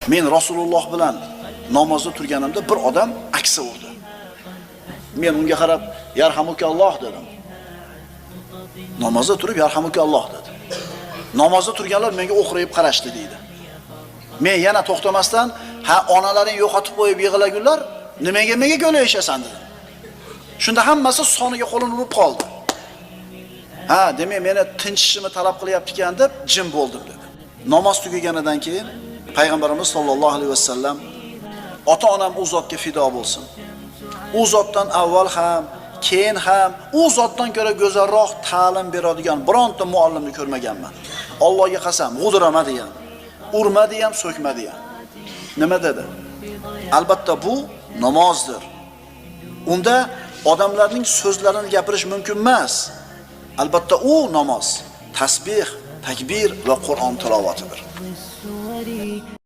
Men Rasululloh bilan namozda turganimda bir odam aksa urdi. Men unga qarab, "Yarhamukalloh" dedim. Namozda turib "Yarhamukalloh" dedi. Namozda turganlar menga o'qrayib qarashdi deydi. Men yana to'xtamasdan, "Ha, onalaring yo'qotib qo'yib yig'lagunlar, nimaga menga go'layishasan" dedim. Shunda hammasi soniga qo'lini urib qoldi. "Ha, demak meni tinchishimni talab qilyapti ekan" deb jim bo'ldim dedi. Namoz tugaganidan keyin Payg'ambarimiz sollallohu alayhi vasallam ota-onam u zotga fido bo'lsin. U zotdan avval ham, keyin ham u zotdan ko'ra go'zalroq ta'lim beradigan bironta muallimni ko'rmaganman. Allohga qasam, g'udirama degan, urmadi ham, so'kmadi ham. Nima dedi? Albatta bu namozdir. Unda odamlarning so'zlarini gapirish mumkin emas. Albatta u namoz, tasbih, takbir va Qur'on tilovatidir.